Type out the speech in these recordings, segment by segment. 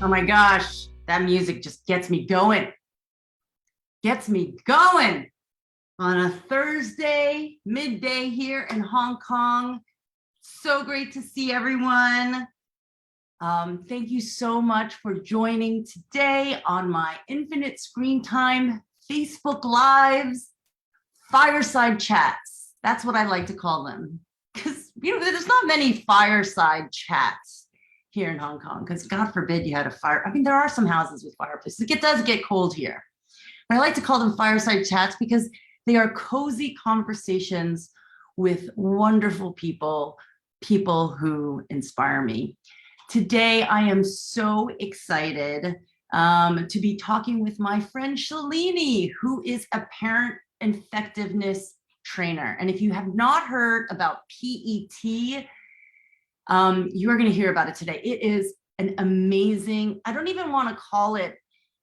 Oh my gosh, that music just gets me going. Gets me going on a Thursday, midday here in Hong Kong. So great to see everyone. Thank you so much for joining today on my Infinite Screen Time Facebook Lives, Fireside Chats. That's what I like to call them. Because there's not many fireside chats here in Hong Kong, because God forbid you had a fire. I mean, there are some houses with fireplaces. It does get cold here. But I like to call them fireside chats because they are cozy conversations with wonderful people, people who inspire me. Today, I am so excited to be talking with my friend Shalini, who is a parent effectiveness trainer. And if you have not heard about PET, you're going to hear about it today. It is an amazing, I don't even want to call it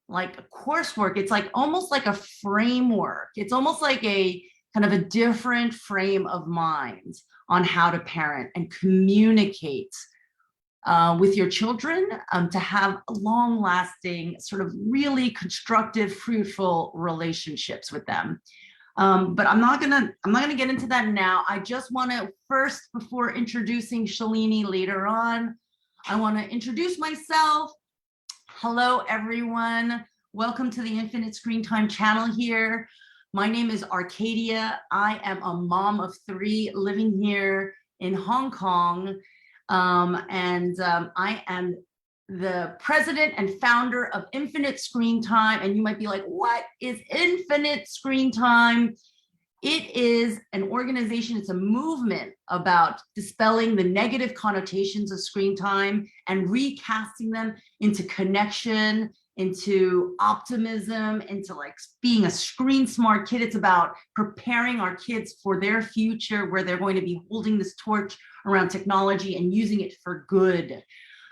like a coursework. It's like almost like a framework. It's almost like a kind of a different frame of mind on how to parent and communicate with your children to have long-lasting, sort of really constructive, fruitful relationships with them. But I'm not gonna get into that now. I just want to first, before introducing Shalini later on, I want to introduce myself. Hello, everyone. Welcome to the Infinite Screen Time channel here. My name is Arcadia. I am a mom of 3 living here in Hong Kong. I am the president and founder of Infinite Screen Time. And you might be like, what is Infinite Screen Time? It is an organization, it's a movement about dispelling the negative connotations of screen time and recasting them into connection, into optimism, into like being a screen smart kid. It's about preparing our kids for their future, where they're going to be holding this torch around technology and using it for good.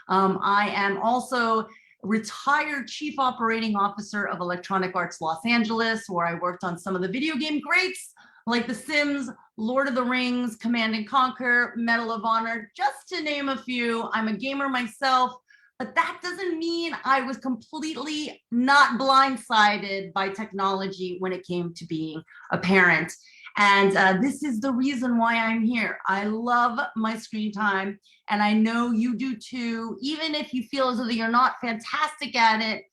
I am also retired chief operating officer of Electronic Arts Los Angeles, where I worked on some of the video game greats like The Sims, Lord of the Rings, Command and Conquer, Medal of Honor, just to name a few. I'm a gamer myself, but that doesn't mean I was completely not blindsided by technology when it came to being a parent. And this is the reason why I'm here. I love my screen time, and I know you do too. Even if you feel as though you're not fantastic at it,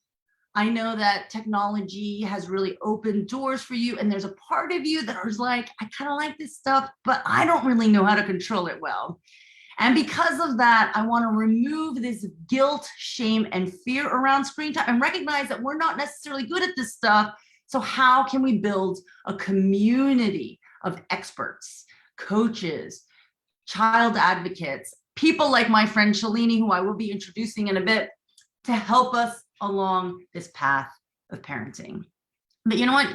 I know that technology has really opened doors for you, and there's a part of you that is like, I kind of like this stuff, but I don't really know how to control it well. And because of that, I want to remove this guilt, shame, and fear around screen time and recognize that we're not necessarily good at this stuff. So how can we build a community of experts, coaches, child advocates, people like my friend Shalini, who I will be introducing in a bit, to help us along this path of parenting? But you know what?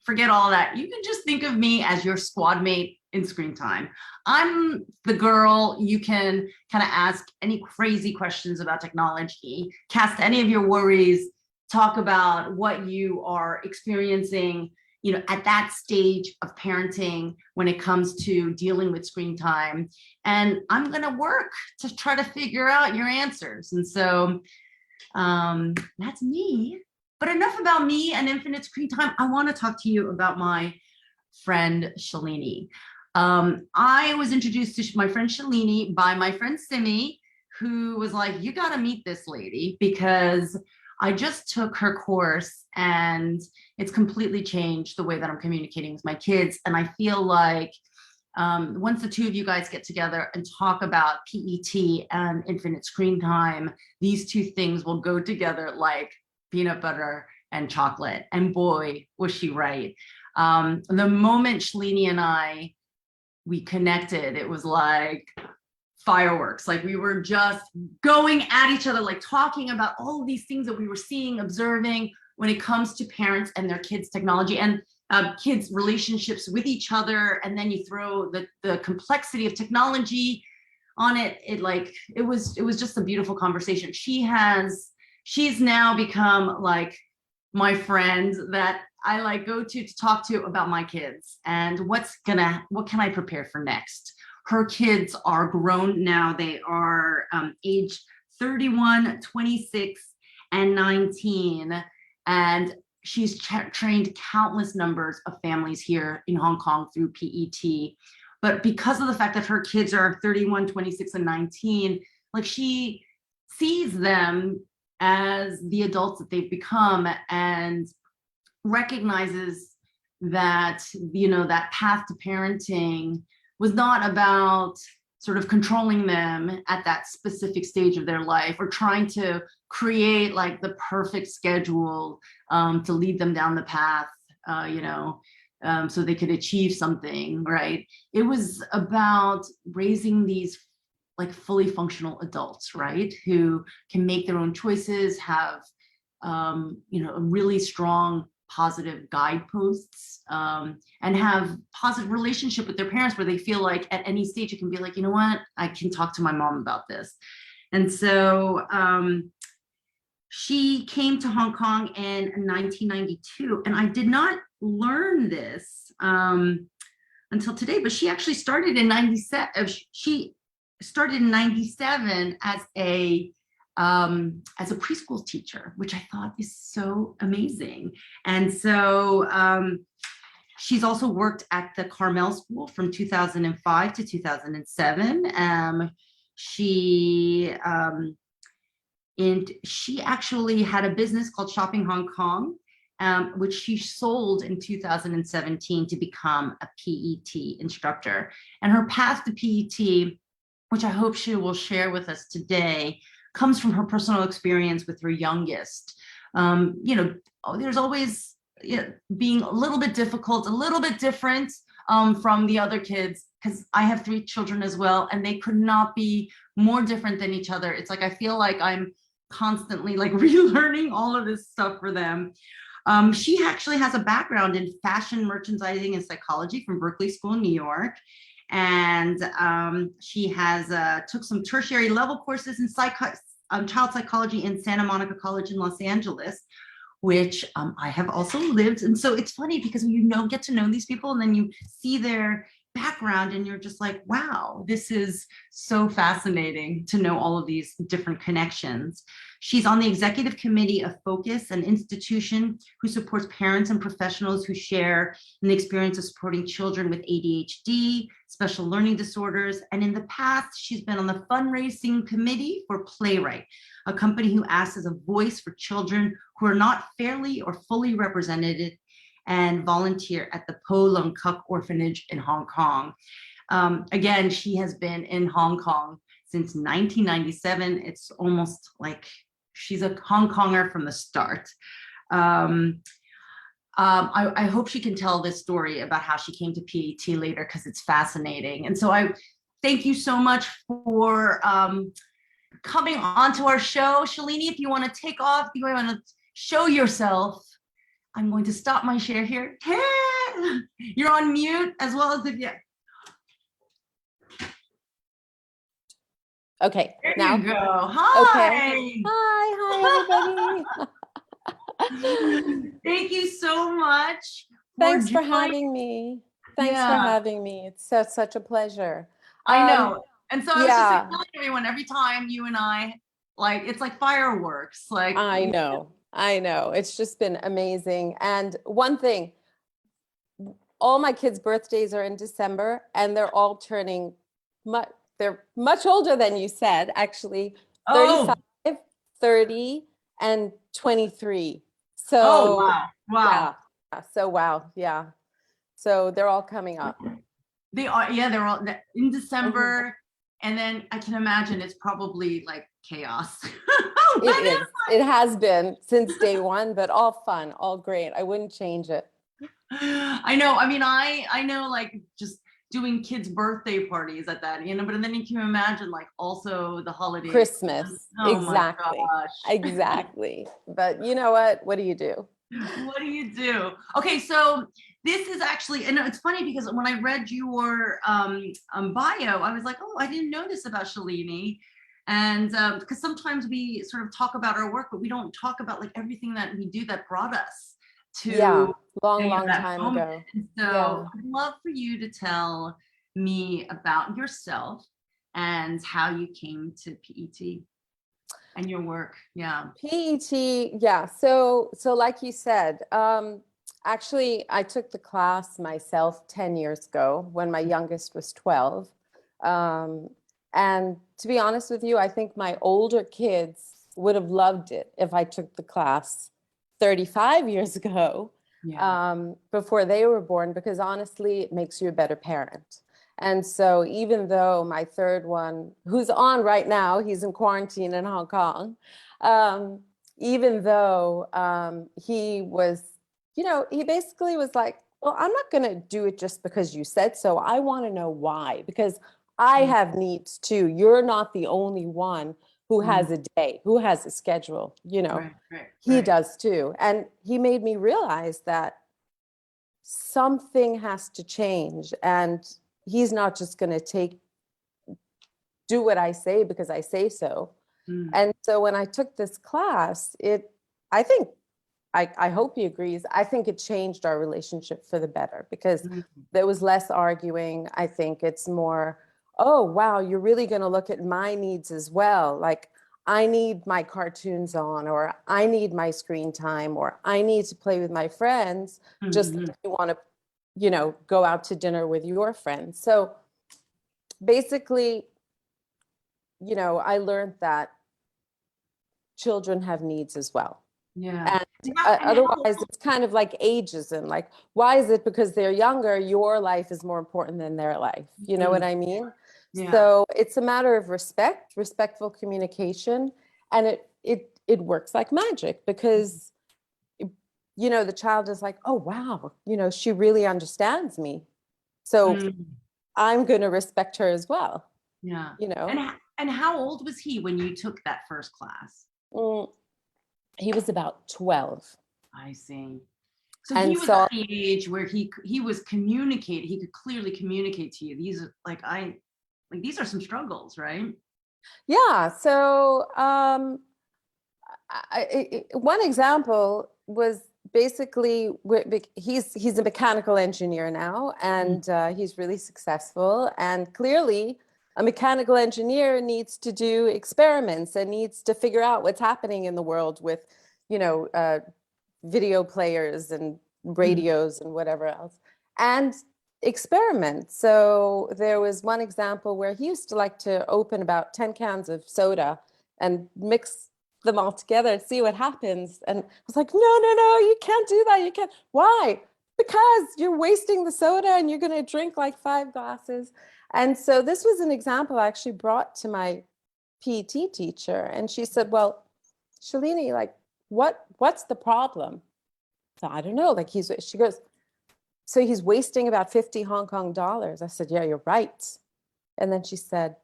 Forget all that. You can just think of me as your squad mate in screen time. I'm the girl you can kind of ask any crazy questions about technology, cast any of your worries, talk about what you are experiencing, at that stage of parenting when it comes to dealing with screen time. And I'm going to work to try to figure out your answers. And so that's me. But enough about me and Infinite Screen Time. I want to talk to you about my friend Shalini. I was introduced to my friend Shalini by my friend Simi, who was like, you got to meet this lady, because I just took her course and it's completely changed the way that I'm communicating with my kids. And I feel like once the two of you guys get together and talk about PET and Infinite Screen Time, these two things will go together like peanut butter and chocolate. And boy, was she right. The moment Shalini and we connected, it was like fireworks. Like we were just going at each other, like talking about all of these things that we were seeing, observing when it comes to parents and their kids' technology and kids' relationships with each other. And then you throw the complexity of technology on it. It was just a beautiful conversation. She's now become like my friend that I like go to talk to about my kids and what can I prepare for next. Her kids are grown now. They are age 31, 26, and 19. And she's trained countless numbers of families here in Hong Kong through PET. But because of the fact that her kids are 31, 26, and 19, like she sees them as the adults that they've become and recognizes that, you know, that path to parenting was not about sort of controlling them at that specific stage of their life or trying to create like the perfect schedule to lead them down the path, so they could achieve something, right? It was about raising these like fully functional adults, right? Who can make their own choices, have, a really strong positive guideposts, and have positive relationship with their parents where they feel like at any stage it can be like, you know what, I can talk to my mom about this. And so she came to Hong Kong in 1992, and I did not learn this until today, but she actually started in 97. She started in 97 as a preschool teacher, which I thought is so amazing. And so she's also worked at the Carmel School from 2005 to 2007. She actually had a business called Shopping Hong Kong, which she sold in 2017 to become a PET instructor. And her path to PET, which I hope she will share with us today, comes from her personal experience with her youngest. There's always being a little bit difficult, a little bit different from the other kids, because I have 3 children as well, and they could not be more different than each other. It's like I feel like I'm constantly like relearning all of this stuff for them. She actually has a background in fashion merchandising and psychology from Berkeley School in New York. And she has took some tertiary level courses in child psychology in Santa Monica College in Los Angeles, which I have also lived. And so it's funny because you get to know these people and then you see their background and you're just like, wow, this is so fascinating to know all of these different connections. She's on the executive committee of Focus, an institution who supports parents and professionals who share in the experience of supporting children with ADHD, special learning disorders. And in the past, she's been on the fundraising committee for Playwright, a company who acts as a voice for children who are not fairly or fully represented, and volunteer at the Po Lung Kuk Orphanage in Hong Kong. Again, she has been in Hong Kong since 1997. It's almost like she's a Hong Konger from the start. I hope she can tell this story about how she came to PET later, because it's fascinating. And so I thank you so much for coming onto our show. Shalini, if you want to take off, if you want to show yourself, I'm going to stop my share here. Hey, you're on mute as well as yeah. Okay. There now you go. Hi. Okay. Hi, everybody. Thank you so much. Thanks for having me. Thanks for having me. It's such a pleasure. I know. And so I was just like telling everyone, every time you and I, like, it's like fireworks. Like I know. It's just been amazing. And one thing, all my kids' birthdays are in December, and they're all turning they're much older than you said, actually. 35, 30, and 23. So wow. Yeah. So wow. Yeah. So they're all coming up. They are, they're all in December. Mm-hmm. And then I can imagine it's probably like chaos. It is. It has been since day one, but all fun, all great. I wouldn't change it. I know. I mean, I know, like, just doing kids' birthday parties at that, but then you can imagine like also the holidays. Christmas. Oh, exactly. My gosh. Exactly. But you know what? What do you do? What do you do? Okay, so this is actually, and it's funny because when I read your bio, I was like, oh, I didn't know this about Shalini. And because sometimes we sort of talk about our work, but we don't talk about like everything that we do that brought us to long time ago. And so I'd love for you to tell me about yourself and how you came to PET. And your work. Yeah. PET, yeah. So like you said, actually, I took the class myself 10 years ago when my youngest was 12. Um, and to be honest with you, I think my older kids would have loved it if I took the class 35 years ago, Yeah. before they were born, because honestly, it makes you a better parent. And so even though my third one, who's on right now, he's in quarantine in Hong Kong, um, even though he was, he basically was like, well, I'm not going to do it just because you said so. I want to know why, because I have needs too. You're not the only one who has a day, who has a schedule, Right, he does too. And he made me realize that something has to change, and he's not just going to do what I say because I say so. And so when I took this class, I think, I hope he agrees, I think it changed our relationship for the better, because there was less arguing. I think it's more, oh, wow, you're really going to look at my needs as well. Like, I need my cartoons on, or I need my screen time, or I need to play with my friends, just like you want to, go out to dinner with your friends. So basically, I learned that children have needs as well. Yeah. And otherwise, it's kind of like ageism. Like, why is it because they're younger, your life is more important than their life? You know what I mean? Yeah. So it's a matter of respectful communication, and it works like magic, because the child is like, oh wow, she really understands me, so I'm going to respect her as well. Yeah. You know. And how old was he when you took that first class? He was about 12. I see. So And he was at the age where he was communicating. He could clearly communicate to you. These are these are some struggles, right? Yeah. So one example was basically, he's a mechanical engineer now, and he's really successful. And clearly, a mechanical engineer needs to do experiments and needs to figure out what's happening in the world with, video players and radios and whatever else, and experiment. So there was one example where he used to like to open about 10 cans of soda and mix them all together and see what happens. And I was like, no, you can't do that. You can't. Why? Because you're wasting the soda and you're going to drink like 5 glasses. And so this was an example I actually brought to my PET teacher. And she said, well, Shalini, like, what's the problem? So I don't know. Like, she goes, so he's wasting about 50 Hong Kong dollars. I said, yeah, you're right. And then she said,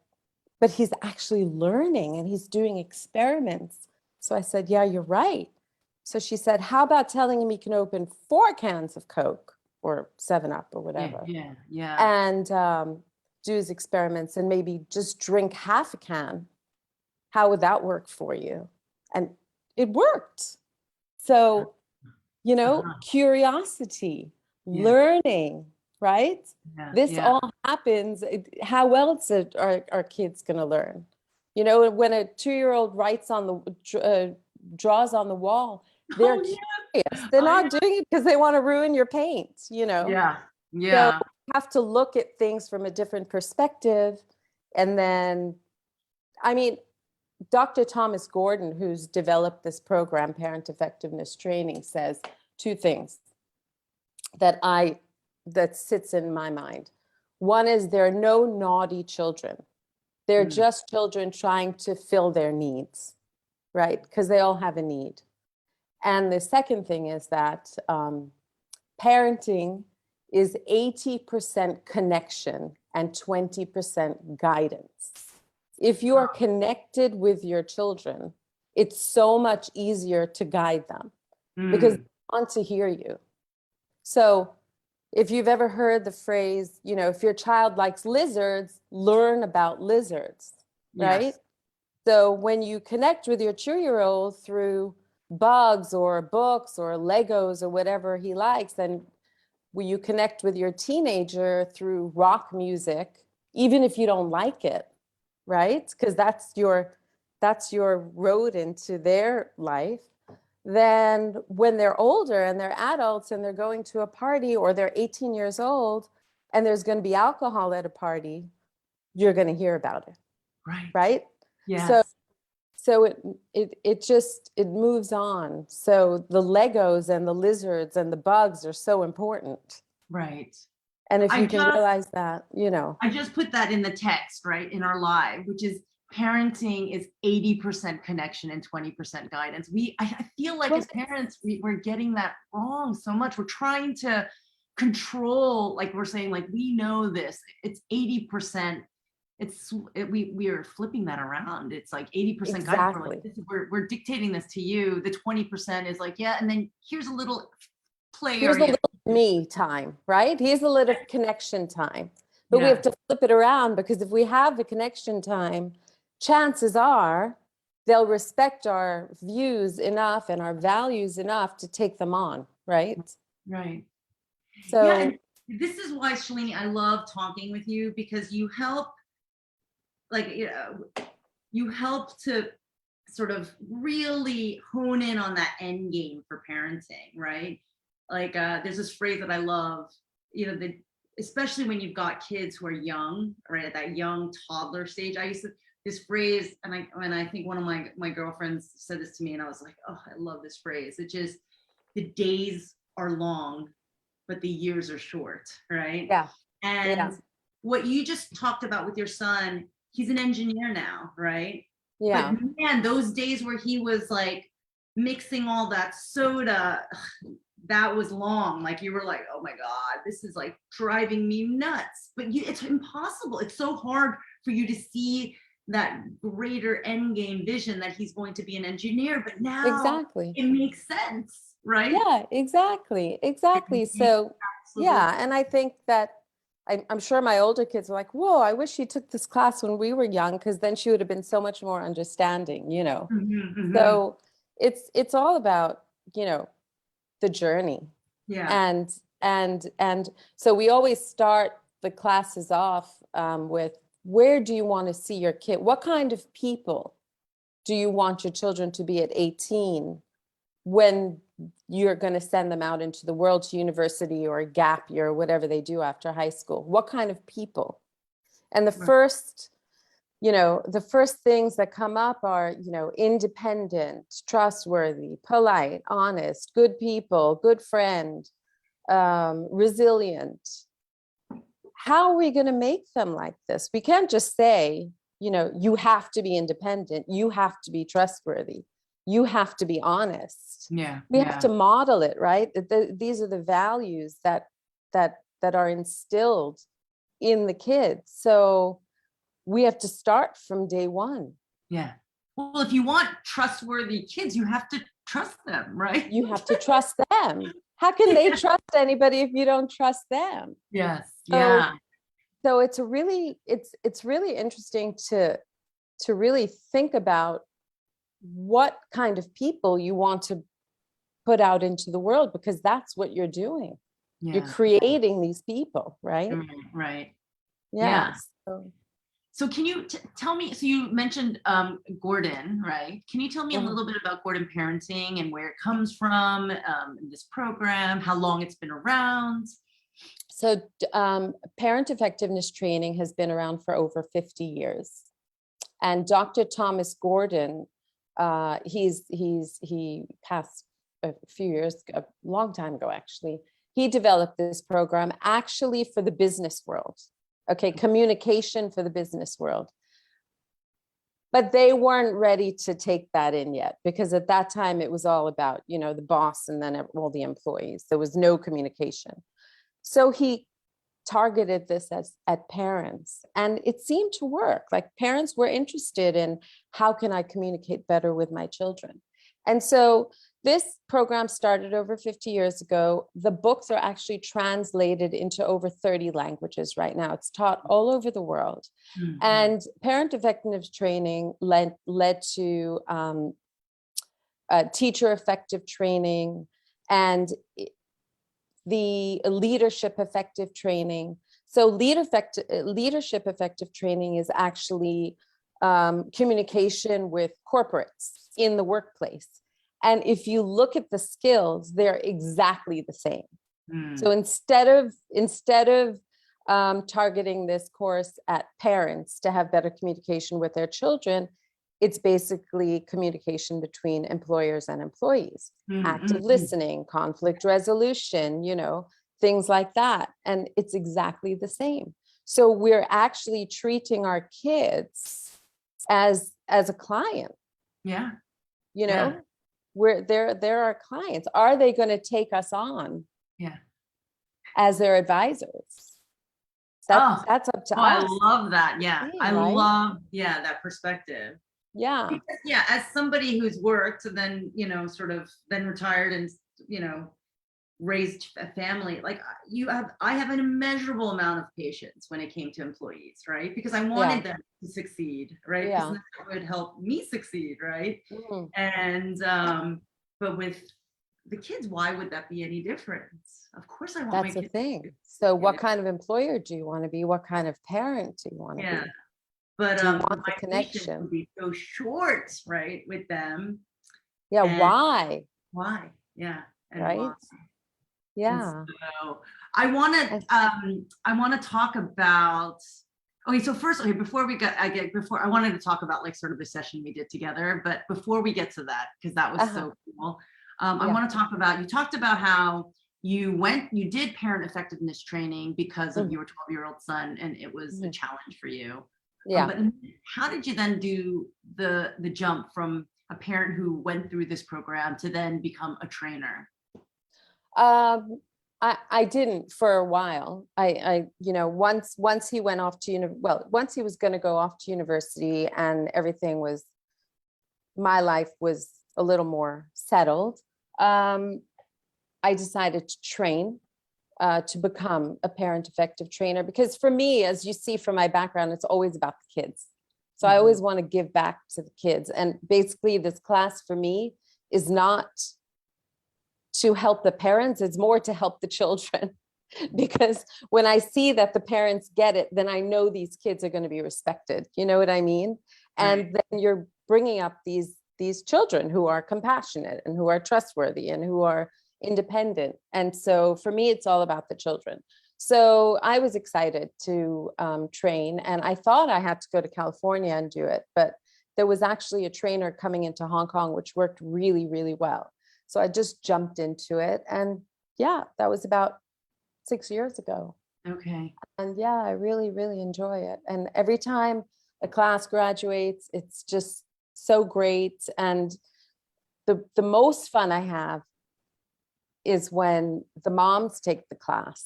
but he's actually learning and he's doing experiments. So I said, yeah, you're right. So she said, how about telling him he can open 4 cans of Coke or 7-Up or whatever? Yeah. And do his experiments and maybe just drink half a can. How would that work for you? And it worked. So, curiosity, learning, right? This all happens. How else are kids going to learn? When a 2-year-old writes on the draws on the wall, they're curious. They're not doing it because they want to ruin your paint. Yeah. So you have to look at things from a different perspective. And then, I mean, Dr. Thomas Gordon, who's developed this program, Parent Effectiveness Training, says 2 things that sits in my mind. One is, there are no naughty children. They're just children trying to fill their needs, right? Because they all have a need. And the second thing is that parenting is 80% connection and 20% guidance. If you are connected with your children, it's so much easier to guide them because they want to hear you. So if you've ever heard the phrase, if your child likes lizards, learn about lizards, right? Yes. So when you connect with your 2-year-old through bugs or books or Legos or whatever he likes, then when you connect with your teenager through rock music, even if you don't like it, right? Because that's your that's your road into their life. Then when they're older and they're adults and they're going to a party, or they're 18 years old and there's going to be alcohol at a party, you're going to hear about it. Right. Right. Yes. So it moves on. So the Legos and the lizards and the bugs are so important. Right. And if you can realize that, you know. I just put that in the text, right, in our live, which is parenting is 80% connection and 20% guidance. I feel like as parents, we're getting that wrong so much. We're trying to control, like we're saying, like, we know this, it's 80%. We are flipping that around. It's like 80% Exactly. guidance. We're dictating this to you. The 20% is like, yeah, and then here's a little play Here's a area. little me time, right? Here's a little connection time. But we have to flip it around, because if we have the connection time, chances are they'll respect our views enough and our values enough to take them on, right? Right. So yeah, and this is why, Shalini, I love talking with you, because you help, like, you help to sort of really hone in on that end game for parenting, right? Like, there's this phrase that I love, especially when you've got kids who are young, right, at that young toddler stage. I used to, this phrase, and I think one of my girlfriends said this to me, and I was like, oh, I love this phrase. It's just, the days are long, but the years are short, right? yeah. And what you just talked about with your son, he's an engineer now, right? Yeah. But man, those days where he was like mixing all that soda, that was long. Like, you were like, oh my God, this is like driving me nuts. But it's impossible. It's so hard for you to see that greater end game vision that he's going to be an engineer. But now it makes sense, right? Yeah, exactly. So yeah, and I think that I'm sure my older kids were like, whoa, I wish she took this class when we were young, because then she would have been so much more understanding, you know. So it's all about, you know, the journey. Yeah. And so we always start the classes off with, where do you want to see your kid? What kind of people do you want your children to be at 18 when you're going to send them out into the world, to university or a gap year or whatever they do after high school? What kind of people? And the first things that come up are, independent, trustworthy, polite, honest, good people, good friend, resilient. How are we going to make them like this? We can't just say, you have to be independent, you have to be trustworthy, you have to be honest. Yeah. We have to model it, right? These are the values that are instilled in the kids. So we have to start from day one. Yeah. Well, if you want trustworthy kids, you have to trust them, right? You have to trust them. How can they trust anybody if you don't trust them? Yes. So it's really interesting to really think about what kind of people you want to put out into the world, because that's what you're doing. You're creating these people, right? Right. Yeah. So can you tell me, so you mentioned Gordon, right? Can you tell me a little bit about Gordon Parenting and where it comes from, this program, how long it's been around? So parent effectiveness training has been around for over 50 years. And Dr. Thomas Gordon, he passed a few years, a long time ago, actually. He developed this program actually for the business world. Okay, communication for the business world. But they weren't ready to take that in yet, because at that time it was all about, the boss and then all the employees. There was no communication. So he targeted this at parents, and it seemed to work. Like, parents were interested in, how can I communicate better with my children? And so this program started over 50 years ago. The books are actually translated into over 30 languages right now. It's taught all over the world. Mm-hmm. And parent effectiveness training led to teacher effective training and the leadership effective training. So leadership effective training is actually communication with corporates in the workplace. And if you look at the skills, they're exactly the same. So instead of targeting this course at parents to have better communication with their children, it's basically communication between employers and employees, active listening, conflict resolution, things like that. And it's exactly the same. So we're actually treating our kids as a client. Yeah. They're our clients. Are they going to take us on? Yeah. As their advisors? That's up to us. I love that. Yeah. I Right? love, that perspective. Yeah. Because, as somebody who's worked and then, sort of then retired and, raised a family, like I have an immeasurable amount of patience when it came to employees, right? Because I wanted them to succeed, right? Yeah. Because that would help me succeed, right? And but with the kids, why would that be any different? Of course I want That's my the kids thing. So what kind of employer do you want to be? What kind of parent do you want to be? But Do you want the my patience connection? would be so short, right, with them. Yeah. And Why? Yeah. And Right. why? Yeah. And so I want to talk about. Okay, so first, before I wanted to talk about like sort of the session we did together, but before we get to that, because that was so cool, I want to talk about, you talked about how you did parent effectiveness training because of your 12-year-old son, and it was a challenge for you. Yeah. But how did you then do the jump from a parent who went through this program to then become a trainer? I didn't for a while. Once he went off to once he was going to go off to university and my life was a little more settled, I decided to train to become a parent effective trainer, because for me, as you see from my background, it's always about the kids. So I always want to give back to the kids. And basically this class for me is not to help the parents, it's more to help the children. Because when I see that the parents get it, then I know these kids are going to be respected. You know what I mean? And then you're bringing up these children who are compassionate and who are trustworthy and who are independent. And so for me, it's all about the children. So I was excited to train, and I thought I had to go to California and do it, but there was actually a trainer coming into Hong Kong, which worked really, really well. So I just jumped into it, and that was about 6 years ago. Okay. And I really, really enjoy it. And every time a class graduates, it's just so great. And the most fun I have is when the moms take the class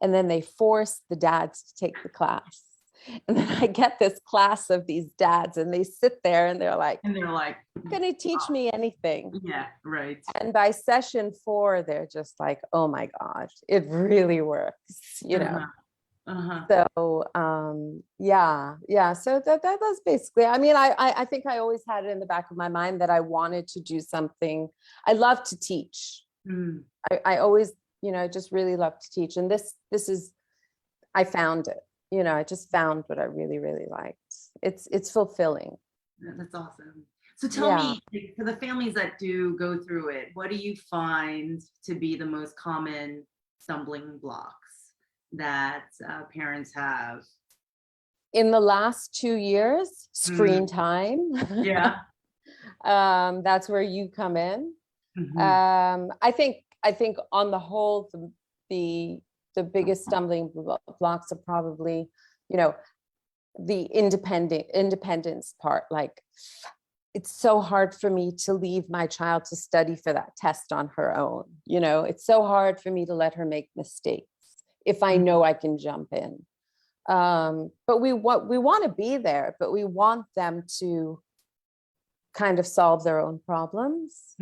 and then they force the dads to take the class. And then I get this class of these dads, and they sit there and they're like, "Can you teach me anything?" Yeah, right. And by session 4, they're just like, "Oh my gosh, it really works," So So that's basically. I mean, I think I always had it in the back of my mind that I wanted to do something. I love to teach. I always, just really love to teach, and this is. I found it. I just found what I really, really liked. It's fulfilling. That's awesome. So tell me, for the families that do go through it, what do you find to be the most common stumbling blocks that parents have? In the last 2 years, screen time. Yeah. That's where you come in. I think on the whole, the biggest stumbling blocks are probably, the independence part. Like, it's so hard for me to leave my child to study for that test on her own. It's so hard for me to let her make mistakes if I know I can jump in. But we want to be there, but we want them to kind of solve their own problems.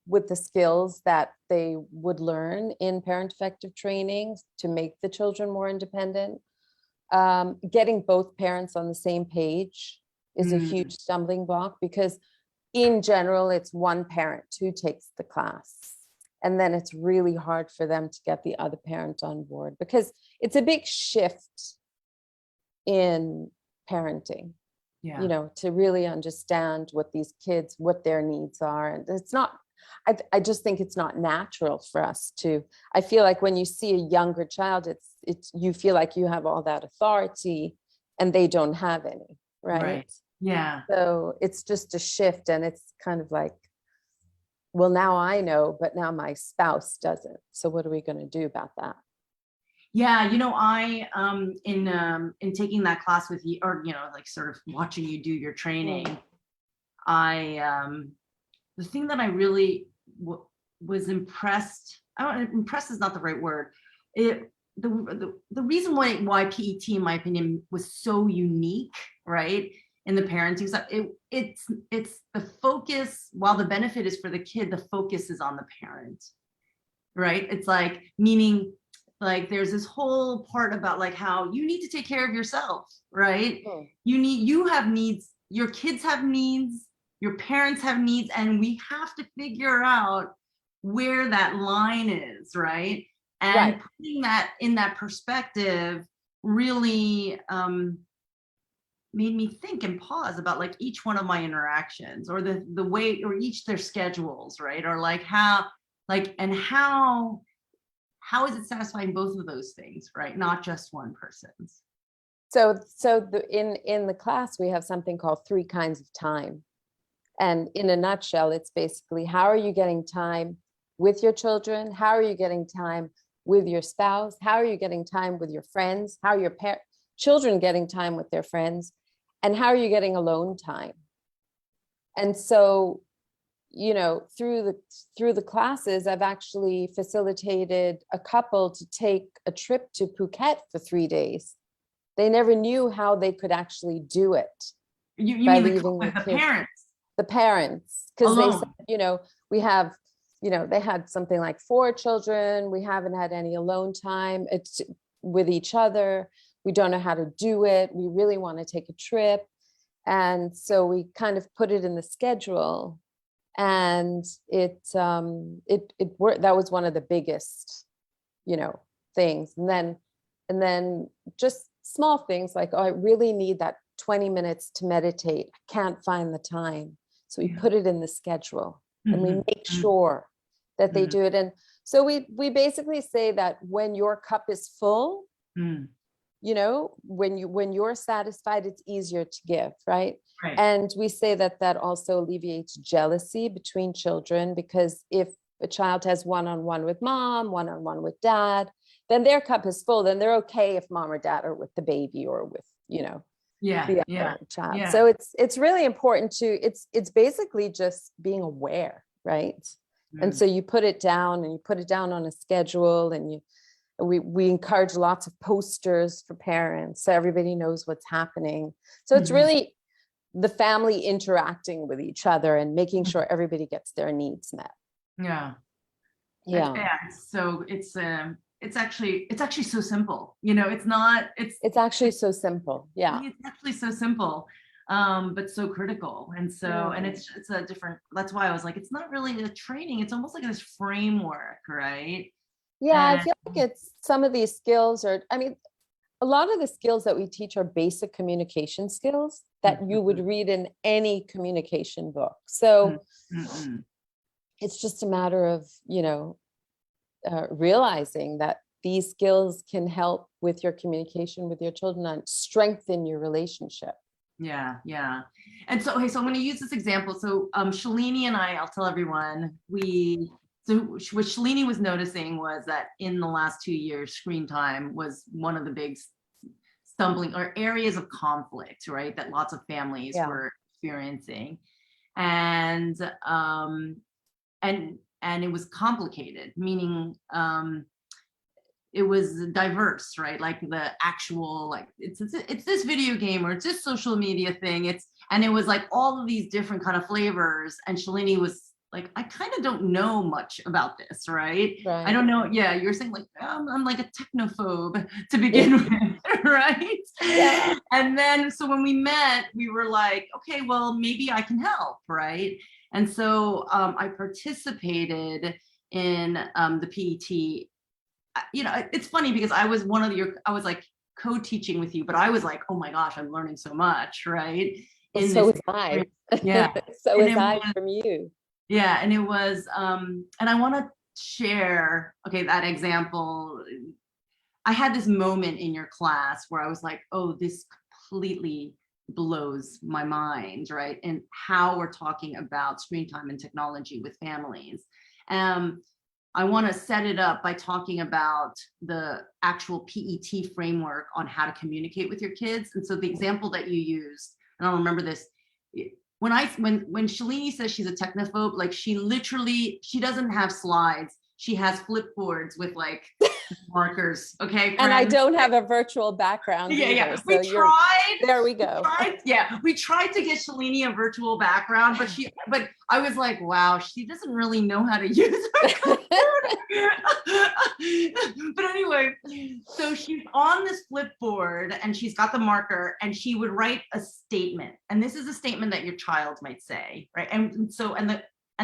With the skills that they would learn in parent effective training to make the children more independent. Getting both parents on the same page is a huge stumbling block, because in general, it's one parent who takes the class. And then it's really hard for them to get the other parent on board, because it's a big shift in parenting. Yeah. you know, to really understand what these kids, what their needs are. And it's not, I just think it's not natural for us to, I feel like when you see a younger child, you feel like you have all that authority and they don't have any, right? Yeah. So it's just a shift, and it's kind of like, well, now I know, but now my spouse doesn't. So what are we going to do about that? Yeah, you know, I in taking that class with you, or you know, like sort of watching you do your training, I the thing that I really was impressed. I don't, impressed is not the right word. The reason why PET, in my opinion, was so unique, right, in the parenting stuff. It's the focus. While the benefit is for the kid, the focus is on the parent, right? It's like, meaning, like there's this whole part about like how you need to take care of yourself, right? You have needs, your kids have needs, your parents have needs, and we have to figure out where that line is, right? And putting that in that perspective really made me think and pause about like each one of my interactions, or the way, or each their schedules, right? Or like how, like, and how is it satisfying both of those things, right? Not just one person's. So in the class, we have something called 3 kinds of time. And in a nutshell, it's basically, how are you getting time with your children? How are you getting time with your spouse? How are you getting time with your friends? How are your children getting time with their friends? And how are you getting alone time? And so, you know, through the classes, I've actually facilitated a couple to take a trip to Phuket for 3 days. They never knew how they could actually do it. You mean the kids, parents? The parents, because they said, Alone. you know, we have, you know, they had something like 4 children. We haven't had any alone time. It's with each other. We don't know how to do it. We really want to take a trip. And so we kind of put it in the schedule, and it worked. That was one of the biggest, you know, things. And then just small things like, oh, I really need that 20 minutes to meditate. I can't find the time. So we put it in the schedule, and we make sure that they do it. And so we basically say that when your cup is full, you know, when you're satisfied, it's easier to give, right? And we say that also alleviates jealousy between children, because if a child has one-on-one with mom, one-on-one with dad, then their cup is full. Then they're okay if mom or dad are with the baby or with, you know, the other child. So it's really important to, it's basically just being aware, right? And so you put it down, and you put it down on a schedule, and we encourage lots of posters for parents so everybody knows what's happening. So it's really the family interacting with each other and making sure everybody gets their needs met. Yeah. So it's actually so simple, you know. It's actually so simple. It's actually so simple, but so critical. And so and it's a different, that's why I was like, it's not really a training, it's almost like this framework, right? I feel like it's some of these skills are, I mean, a lot of the skills that we teach are basic communication skills that you would read in any communication book. So it's just a matter of, you know, realizing that these skills can help with your communication with your children and strengthen your relationship. Yeah. And so, okay, so I'm going to use this example. So Shalini and I'll tell everyone, so what Shalini was noticing was that in the last 2 years, screen time was one of the big stumbling or areas of conflict, right? That lots of families were experiencing. And it was complicated, meaning it was diverse, right? Like the actual, like it's this video game, or it's this social media thing. And it was like all of these different kind of flavors. And Shalini was like, I kind of don't know much about this, right? I don't know. Yeah, you're saying like, I'm like a technophobe to begin with, right? Yeah. And then, so when we met, we were like, okay, well, maybe I can help, right? And so I participated in the PET. You know, it's funny because I was I was like co-teaching with you, but I was like, oh my gosh, I'm learning so much, right? Well, In so this was I. yeah. So And was it I was, from you. yeah, and it was, and I want to share, okay, that example. I had this moment in your class where I was like, oh, this completely blows my mind, right? And how we're talking about screen time and technology with families. I want to set it up by talking about the actual PET framework on how to communicate with your kids. And so the example that you used, and I'll remember this, when Shalini says she's a technophobe, like she doesn't have slides. She has flipboards with like markers. Okay. And I friends? don't have a virtual background Yeah, either. yeah. So There we go. we tried to get Shalini a virtual background, but I was like, wow, she doesn't really know how to use her but anyway, so she's on this flipboard and she's got the marker and she would write a statement. And this is a statement that your child might say, right? And so, and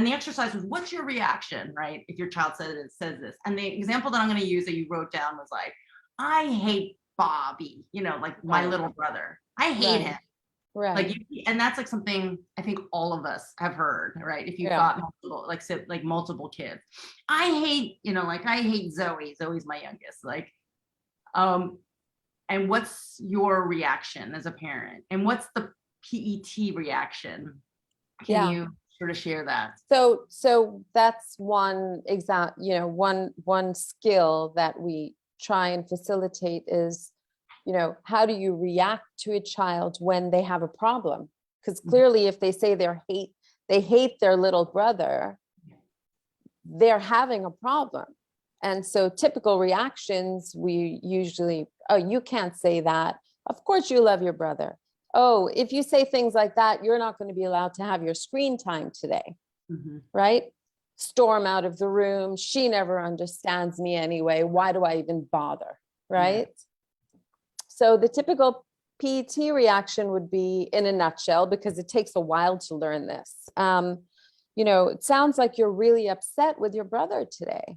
the exercise was, what's your reaction, right? If your child says this. And the example that I'm going to use that you wrote down was like, I hate Bobby, like my little brother. I hate him. Right. And that's like something I think all of us have heard, right? If you've got multiple kids. I hate, I hate Zoe. Zoe's my youngest. And what's your reaction as a parent? And what's the PET reaction? Can you sort of share that? So that's one one skill that we try and facilitate is, how do you react to a child when they have a problem? Because clearly if they say they hate their little brother, they're having a problem. And so typical reactions, we usually, oh, you can't say that. Of course you love your brother. Oh, if you say things like that, you're not going to be allowed to have your screen time today, right? Storm out of the room. She never understands me anyway. Why do I even bother, right? So the typical PET reaction would be, in a nutshell, because it takes a while to learn this. It sounds like you're really upset with your brother today.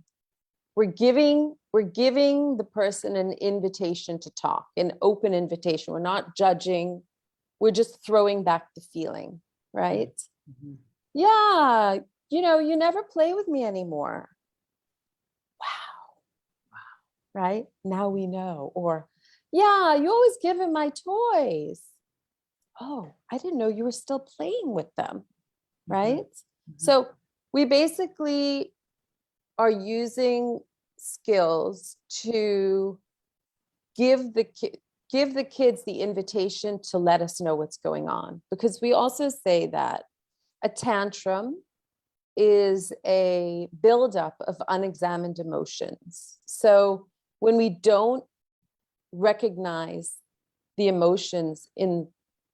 We're giving the person an invitation to talk, an open invitation. We're not judging. We're just throwing back the feeling, right? Yeah, you never play with me anymore. Wow. Right? Now we know. Or, yeah, you always give him my toys. Oh, I didn't know you were still playing with them, right? So we basically are using skills to give the kids the invitation to let us know what's going on. Because we also say that a tantrum is a buildup of unexamined emotions. So when we don't recognize the emotions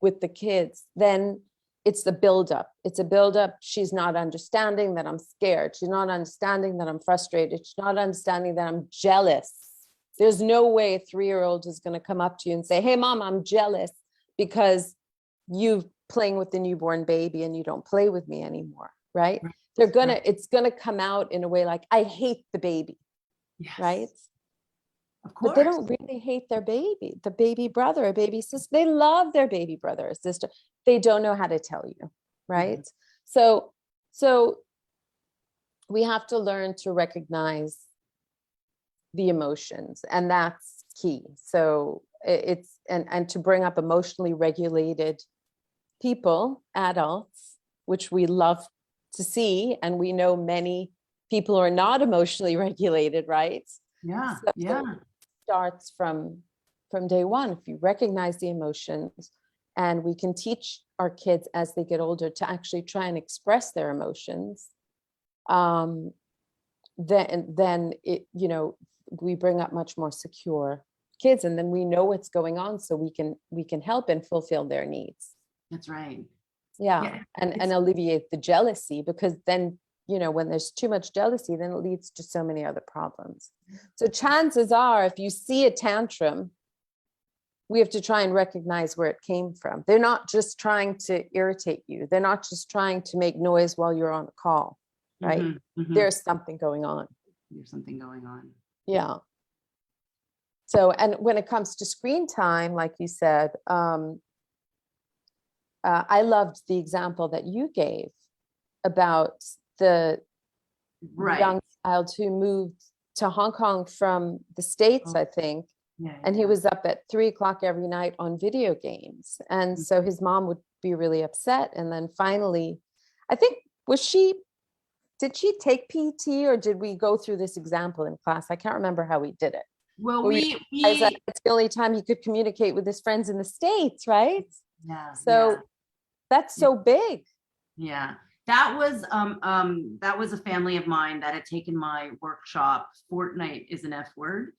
with the kids, then it's the buildup. It's a buildup. She's not understanding that I'm scared. She's not understanding that I'm frustrated. She's not understanding that I'm jealous. There's no way a 3-year-old is going to come up to you and say, hey, mom, I'm jealous because you're playing with the newborn baby and you don't play with me anymore, right? It's going to come out in a way like, I hate the baby, right? Of course. But they don't really hate their baby, the baby brother or baby sister. They love their baby brother or sister. They don't know how to tell you, right? So we have to learn to recognize the emotions, and that's key. So it's and to bring up emotionally regulated people, adults, which we love to see, and we know many people are not emotionally regulated, right? It starts from day one. If you recognize the emotions, and we can teach our kids as they get older to actually try and express their emotions, then it, we bring up much more secure kids, and then we know what's going on, so we can help and fulfill their needs. That's right. And alleviate the jealousy, because then, when there's too much jealousy, then it leads to so many other problems. So chances are, if you see a tantrum, we have to try and recognize where it came from. They're not just trying to irritate you. They're not just trying to make noise while you're on a call, right? There's something going on. There's something going on. Yeah. So, and when it comes to screen time, like you said, I loved the example that you gave about the Right. young child who moved to Hong Kong from the States, I think, Yeah, and he was up at 3 o'clock every night on video games. And so his mom would be really upset. And then finally, I think, did she take PT or did we go through this example in class? I can't remember how we did it. Well, But we realized that it's the only time he could communicate with his friends in the States, right? yeah, So that's so big. yeah. That was a family of mine that had taken my workshop. Fortnite is an F word,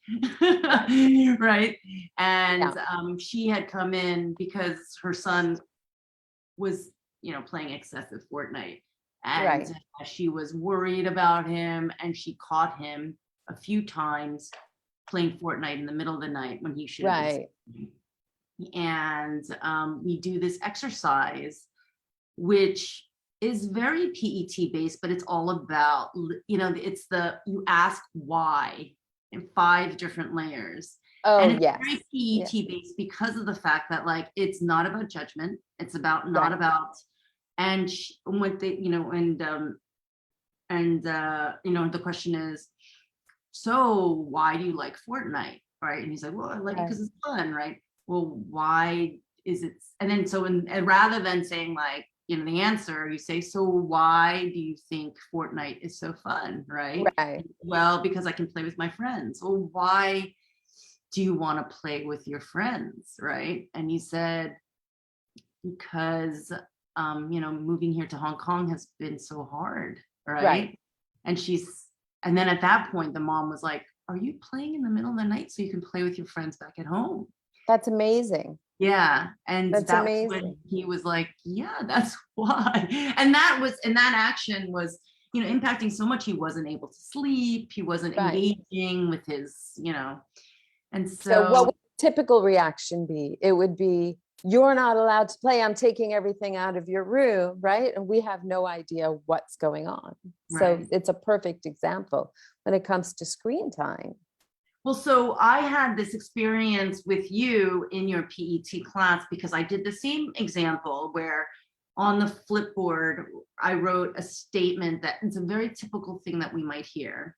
right? And she had come in because her son was, playing excessive Fortnite, and she was worried about him, and she caught him a few times playing Fortnite in the middle of the night when he should have been sleeping. And we do this exercise, which is very PET based, but it's all about, you ask why in 5 different layers. And it's very PET based because of the fact that, like, it's not about judgment. It's about not about, and what they, the question is, so why do you like Fortnite, right? And he's like, well, I like it because it's fun, right? Well, why is it? And then and rather than saying, like, the answer, you say, so why do you think Fortnite is so fun, right? Well, because I can play with my friends. Well, why do you want to play with your friends, right? And he said, because moving here to Hong Kong has been so hard, right? And then at that point, the mom was like, are you playing in the middle of the night so you can play with your friends back at home? That's amazing. Yeah. And that's amazing. When he was like, yeah, that's why. And that action was, impacting so much. He wasn't able to sleep. He wasn't engaging with his, and so what would the typical reaction be? It would be, you're not allowed to play. I'm taking everything out of your room, right? And we have no idea what's going on. So it's a perfect example when it comes to screen time. Well, so I had this experience with you in your PET class because I did the same example where on the flipboard, I wrote a statement that it's a very typical thing that we might hear.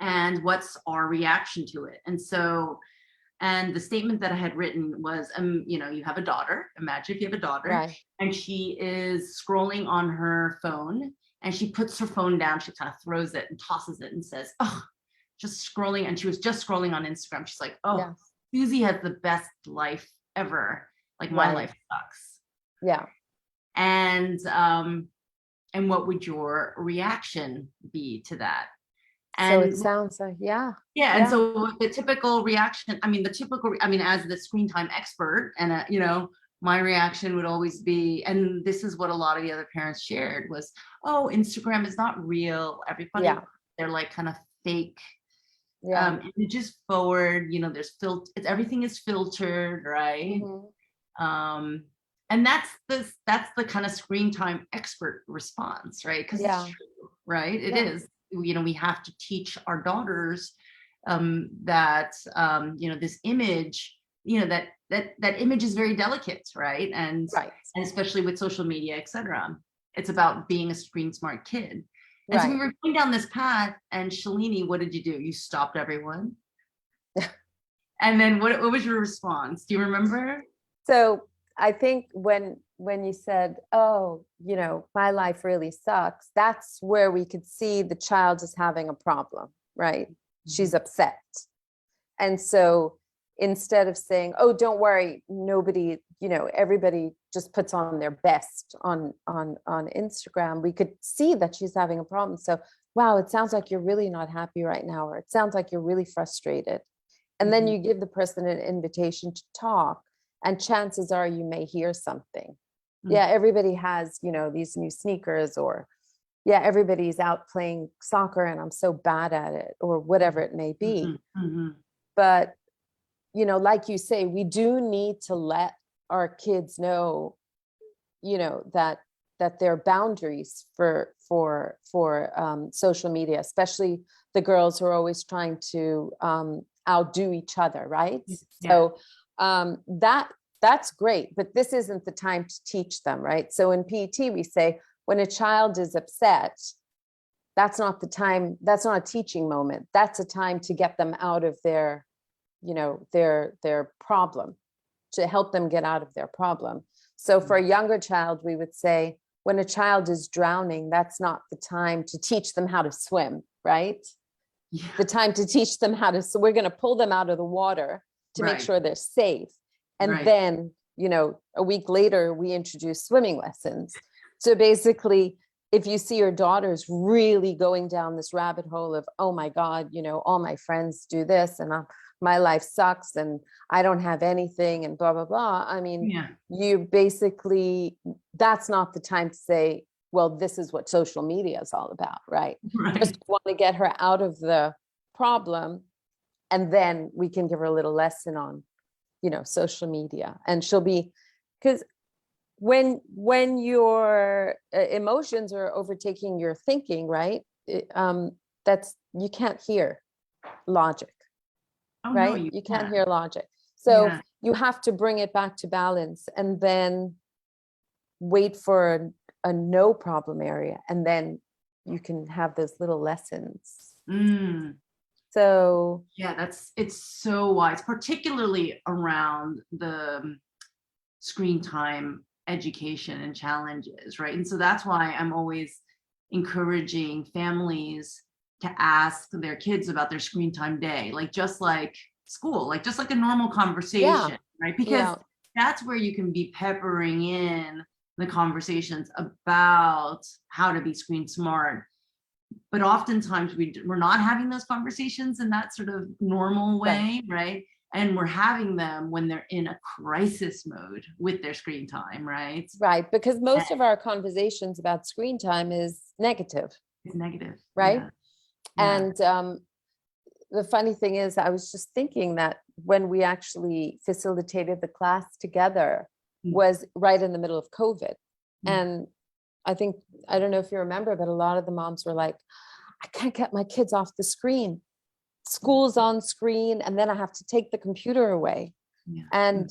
And what's our reaction to it? And the statement that I had written was, you have a daughter, imagine if you have a daughter, and she is scrolling on her phone, and she puts her phone down, she kind of throws it and tosses it and says, oh, just scrolling. And she was just scrolling on Instagram. She's like, oh, Susie has the best life ever. Like, my life sucks. Yeah. And what would your reaction be to that? And so it sounds like, and so the typical reaction, as the screen time expert, and my reaction would always be, and this is what a lot of the other parents shared, was, oh, Instagram is not real. Everybody, they're like kind of fake. Images forward, there's everything is filtered, right? And that's the kind of screen time expert response, right? Because it's true, right? It is. We have to teach our daughters that this image, that image is very delicate, right? And especially with social media, etc. It's about being a screen smart kid. And so we were going down this path, and Shalini, what did you do? You stopped everyone. And then what was your response? Do you remember? So I think when you said, oh, my life really sucks, that's where we could see the child is having a problem, right? She's upset. And so instead of saying, oh, don't worry, nobody, everybody just puts on their best on Instagram, we could see that she's having a problem. So, wow, it sounds like you're really not happy right now, or it sounds like you're really frustrated. And then you give the person an invitation to talk, and chances are you may hear something. Everybody has, these new sneakers, or everybody's out playing soccer and I'm so bad at it, or whatever it may be. But, like you say, we do need to let our kids know, that there are boundaries for social media, especially the girls who are always trying to outdo each other, right? Yeah. So that's great, but this isn't the time to teach them, right? So in PET, we say when a child is upset, that's not the time, that's not a teaching moment. That's a time to get them out of their, their problem, to help them get out of their problem. So for a younger child, we would say, when a child is drowning, that's not the time to teach them how to swim, right? Yeah. The time to teach them how to, so we're going to pull them out of the water to make sure they're safe. And then, a week later, we introduce swimming lessons. So basically, if you see your daughter's really going down this rabbit hole of, oh my God, all my friends do this and my life sucks and I don't have anything and blah, blah, blah. I mean, you basically, that's not the time to say, well, this is what social media is all about, right? Just want to get her out of the problem. And then we can give her a little lesson on, social media. And she'll be, because when your emotions are overtaking your thinking, right? That's, you can't hear logic, right? No, you can't hear logic. So you have to bring it back to balance and then wait for a no problem area. And then you can have those little lessons. So yeah, it's so wise, particularly around the screen time education and challenges, right? And so that's why I'm always encouraging families to ask their kids about their screen time day, like just like school, like just like a normal conversation, right? Because that's where you can be peppering in the conversations about how to be screen smart. But oftentimes we're not having those conversations in that sort of normal way, right? And we're having them when they're in a crisis mode with their screen time, right? Right, because most of our conversations about screen time is negative. It's negative, right? And the funny thing is, I was just thinking that when we actually facilitated the class together was right in the middle of COVID. And I think, I don't know if you remember, but a lot of the moms were like, I can't get my kids off the screen. School's on screen, and then I have to take the computer away. And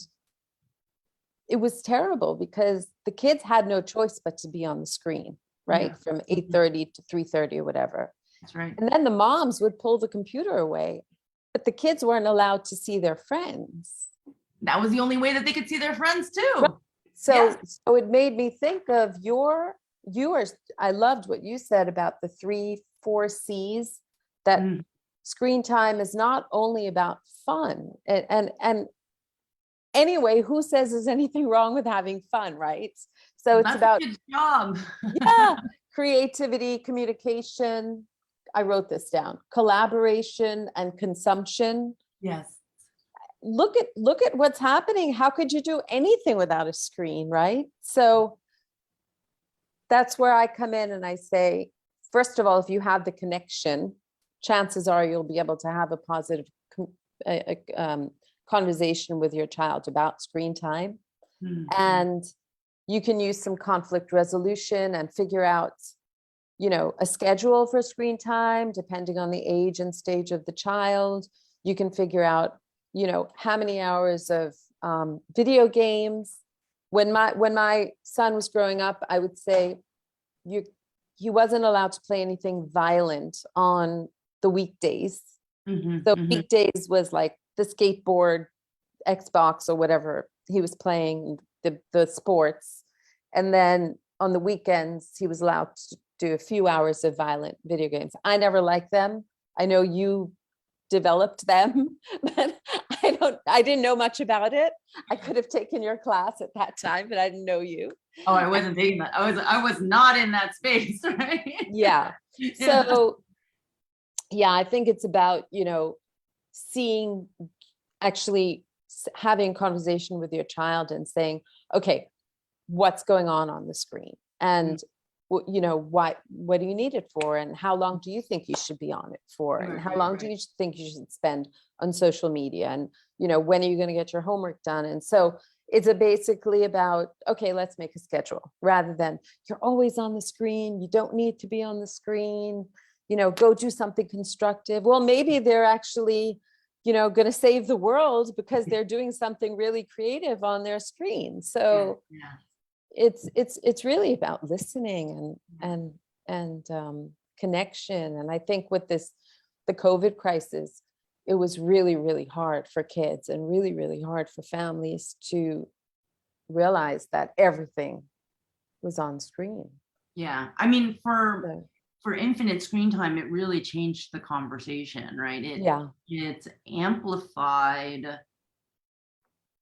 it was terrible because the kids had no choice but to be on the screen, right? From 8:30 to 3:30 or whatever. That's right. And then the moms would pull the computer away, but the kids weren't allowed to see their friends. That was the only way that they could see their friends too. Right. So it made me think of yours. I loved what you said about the 3-4 C's, that screen time is not only about fun. And anyway, who says there's anything wrong with having fun, right? So it's about a good job. Creativity, communication. I wrote this down. Collaboration and consumption. Yes. Look at what's happening. How could you do anything without a screen, right? So that's where I come in and I say, first of all, if you have the connection, chances are you'll be able to have a positive conversation with your child about screen time. And you can use some conflict resolution and figure out, a schedule for screen time, depending on the age and stage of the child. You can figure out, how many hours of video games. When my son was growing up, I would say he wasn't allowed to play anything violent on the weekdays. So weekdays was like the skateboard, Xbox, or whatever he was playing, the sports. And then on the weekends, he was allowed to do a few hours of violent video games. I never liked them. I know you developed them, but I didn't know much about it. I could have taken your class at that time, but I didn't know you. Oh, I wasn't taking that. I was not in that space, right? So I think it's about, seeing, actually having a conversation with your child and saying, okay, what's going on the screen? And what do you need it for? And how long do you think you should be on it for? And how long do you think you should spend on social media? And, when are you going to get your homework done? And so it's basically about, okay, let's make a schedule, rather than you're always on the screen. You don't need to be on the screen, go do something constructive. Well, maybe they're actually, going to save the world because they're doing something really creative on their screen. So it's really about listening and connection. And I think with the COVID crisis, it was really, really hard for kids and really, really hard for families to realize that everything was on screen. Yeah. I mean, for infinite screen time, it really changed the conversation, right? It's amplified,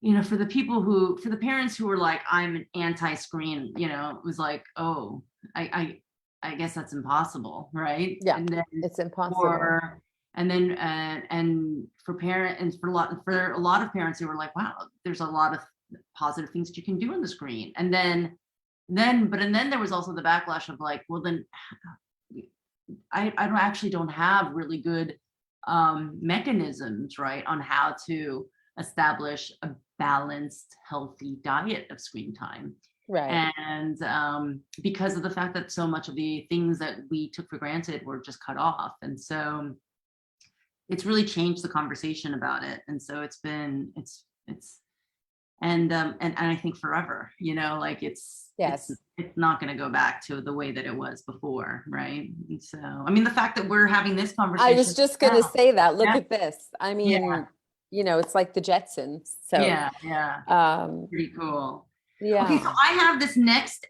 for the parents who were like, I'm an anti-screen, it was like, oh, I guess that's impossible, right? Yeah, and then it's impossible. And for a lot of parents who were like, wow, there's a lot of positive things that you can do on the screen. And then there was also the backlash of like, well, then I don't have really good mechanisms, right, on how to establish a balanced, healthy diet of screen time. Right. And because of the fact that so much of the things that we took for granted were just cut off. And so it's really changed the conversation about it. And so it's and I think forever, like it's not going to go back to the way that it was before, right? And so, I mean, the fact that we're having this conversation. I was just going to say that. Look at this. I mean, it's like the Jetsons. So pretty cool. Yeah. Okay, so I have this next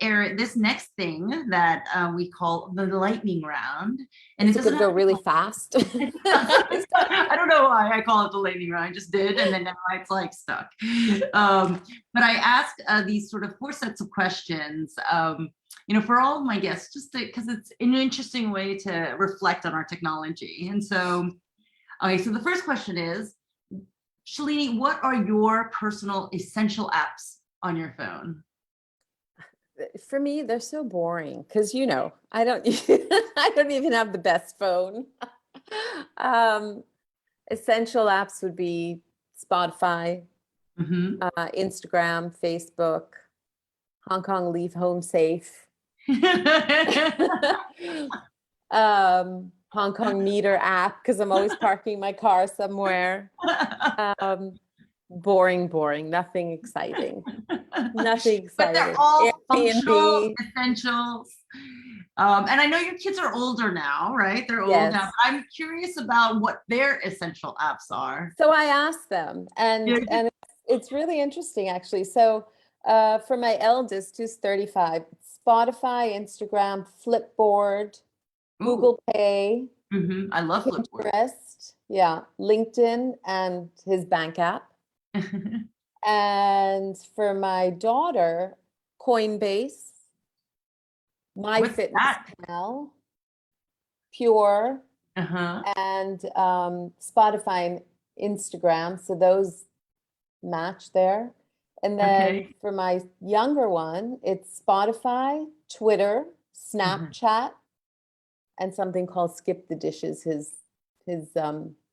thing that we call the lightning round, and it's going to go really fast. I don't know why I call it the lightning round. I just did, and then now it's like stuck. But I ask these sort of 4 sets of questions, for all of my guests, just because it's an interesting way to reflect on our technology. And so, okay, so the first question is, Shalini, what are your personal essential apps on your phone? For me, they're so boring because I don't I don't even have the best phone. Essential apps would be Spotify, Instagram, Facebook, Hong Kong Leave Home Safe, Hong Kong Meter app because I'm always parking my car somewhere. Boring, nothing exciting. But they're all functional essentials. And I know your kids are older now, right? They're old now. But I'm curious about what their essential apps are. So I asked them, and it's really interesting, actually. So for my eldest, who's 35, Spotify, Instagram, Flipboard, Google Pay. I love Flipboard. Pinterest, LinkedIn, and his bank app. And for my daughter, Coinbase, MyFitnessPal, Pure, and Spotify and Instagram. So those match there. And then for my younger one, it's Spotify, Twitter, Snapchat, and something called Skip the Dishes, his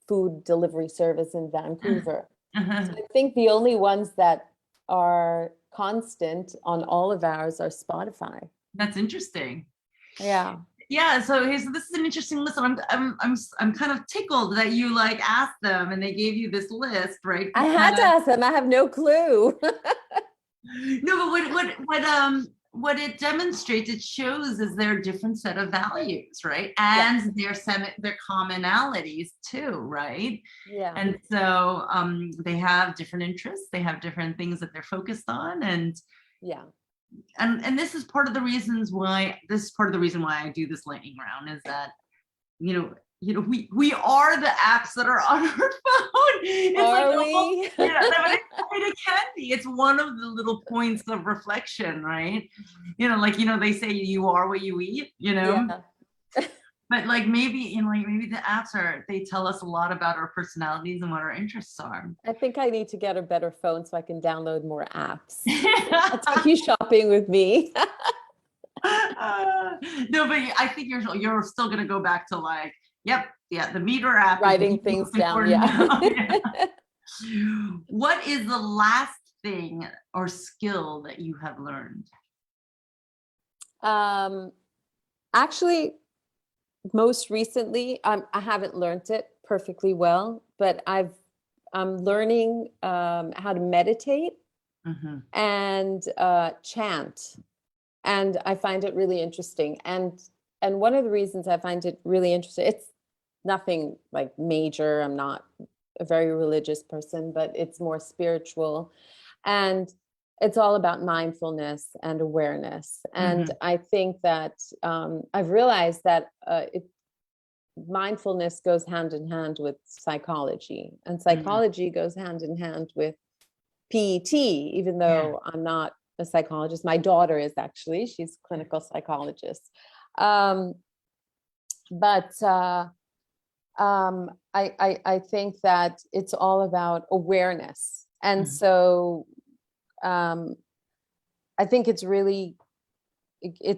food delivery service in Vancouver. So I think the only ones that are constant on all of ours are Spotify. That's interesting. Yeah. So this is an interesting list. I'm kind of tickled that you asked them and they gave you this list, right? I had to ask them. I have no clue. No, but what it demonstrates, it shows is their different set of values, right? And their commonalities too, right? Yeah. And so they have different interests, they have different things that they're focused on, and and this is part of the reason why I do this lightning round is that we are the apps that are on our phone. It's it can be. It's one of the little points of reflection, right? They say you are what you eat, But maybe the apps they tell us a lot about our personalities and what our interests are. I think I need to get a better phone so I can download more apps. I'll take you shopping with me. No, but I think you're still gonna go back to the meter app. Writing things down, What is the last thing or skill that you have learned? Actually, most recently, I haven't learned it perfectly well, but I've I'm learning how to meditate Mhm. and chant. And I find it really interesting. And one of the reasons I find it really interesting, it's nothing like major. I'm not a very religious person, but it's more spiritual. And it's all about mindfulness and awareness. And Mhm. I think that I've realized that mindfulness goes hand in hand with psychology, and Mhm. psychology goes hand in hand with PET, even Yeah. though I'm not a psychologist. My daughter is actually, she's a clinical psychologist. Um, but I think that it's all about awareness. And Mhm. so I think it's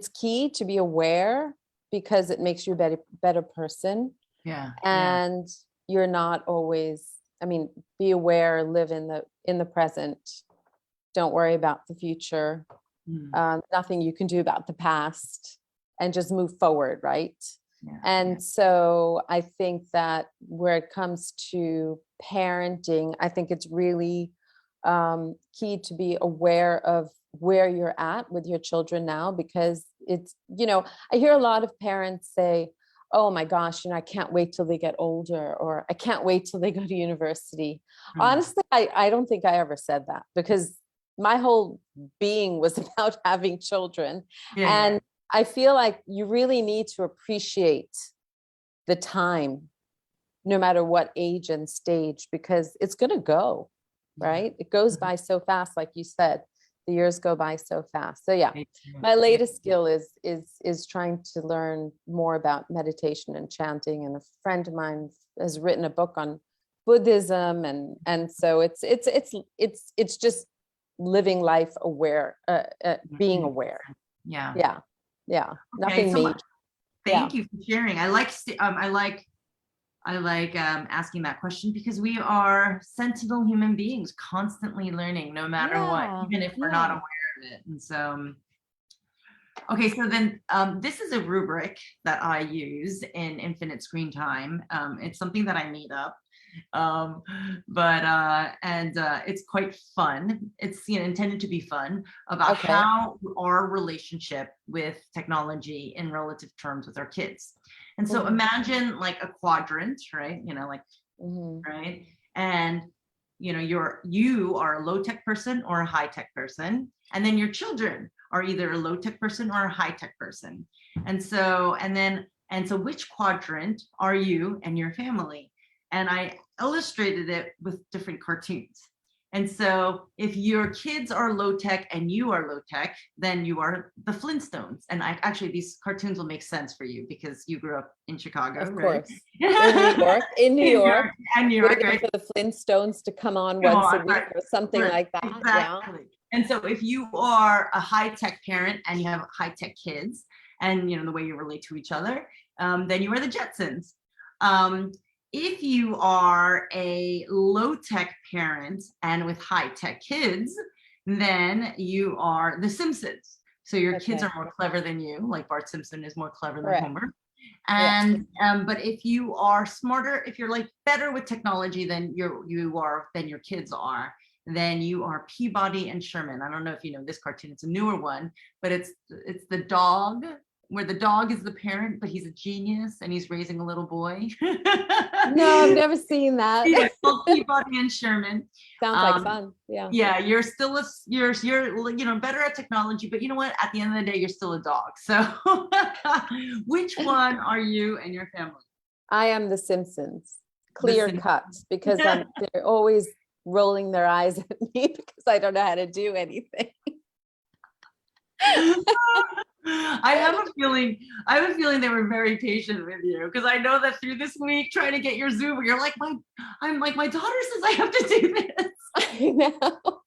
key to be aware, because it makes you a better person. Yeah. Yeah. And you're not always, I mean, be aware, live in the present. Don't worry about the future. Mm. Nothing you can do about the past, and just move forward, right? Yeah. And Yeah. so I think that where it comes to parenting, I think it's really key to be aware of where you're at with your children now, because it's, I hear a lot of parents say, oh my gosh, I can't wait till they get older, or I can't wait till they go to university. Mm. Honestly, I don't think I ever said that, because my whole being was about having children. Yeah. Yeah. And I feel like you really need to appreciate the time, no matter what age and stage, because it's going to go, Yeah. right? It goes Mhm. by so fast, like you said. The years go by so fast. So yeah, Me too. my Yeah. latest skill is trying to learn more about meditation and chanting. And a friend of mine has written a book on Buddhism, and so it's just living life aware, being Mhm. aware. Yeah. Yeah, yeah, Okay. nothing So major. Yeah, thank you for sharing. I like asking that question, because we are sensible human beings, constantly learning, no matter what, yeah, even if we're not yeah. aware of it. And so, okay, so then this is a rubric that I use in infinite screen time. It's something that I made up, um, but it's quite fun. It's intended to be fun, about Okay. how our relationship with technology in relative terms with our kids. And so Hmm. imagine like a quadrant, right? Like, Hmm. right? And you are a low tech person or a high tech person, and then your children are either a low tech person or a high tech person. And so which quadrant are you and your family? And I illustrated it with different cartoons. And so if your kids are low tech and you are low tech, then you are the Flintstones. And actually these cartoons will make sense for you because you grew up in Chicago, Of right? course. In New York, in New In York, York and New York, waiting right? for the Flintstones to come on Come once a on, week right, or something right, like that. Yeah. exactly. And so if you are a high-tech parent and you have high-tech kids, and the way you relate to each other, then you are the Jetsons. Um, if you are a low-tech parent and with high-tech kids, then you are the Simpsons. So your kids Okay. are more clever than you, like Bart Simpson is more clever than Correct. Homer. Yeah. And but if you are smarter, if you're like better with technology than your kids are, then you are Peabody and Sherman. I don't know if you know this cartoon, it's a newer one, but it's the dog, where the dog is the parent, but he's a genius and he's raising a little boy. No, I've never seen that. Yeah, it's called Peabody and Sherman. Sounds like um fun. Yeah. yeah, you're still you're better at technology, but you know what, at the end of the day you're still a dog. So which one are you and your family? I am the Simpsons, The clear Sim- cut, because they're always rolling their eyes at me because I don't know how to do anything. I have a feeling they were very patient with you, because I know that through this week trying to get your Zoom, you're like, my daughter says I have to do this. I know.